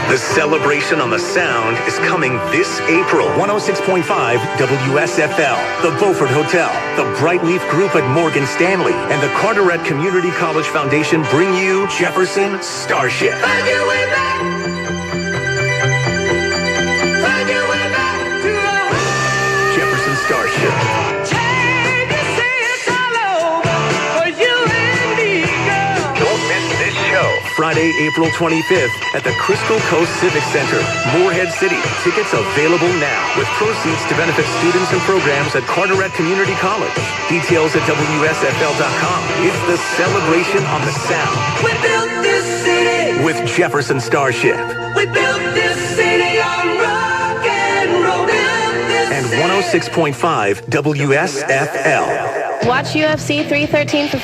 The celebration on the sound is coming this April. 106.5 WSFL, the Beaufort Hotel, the Brightleaf Group at Morgan Stanley, and the Carteret Community College Foundation bring you Jefferson Starship. Find your way back. Find your way back to a Jefferson Starship. Friday, April 25th at the Crystal Coast Civic Center, Morehead City. Tickets available now with proceeds to benefit students and programs at Carteret Community College. Details at WSFL.com. It's the celebration on the sound. We built this city with Jefferson Starship. We built this city on rock and roll. And 106.5 WSFL. Watch UFC 313 for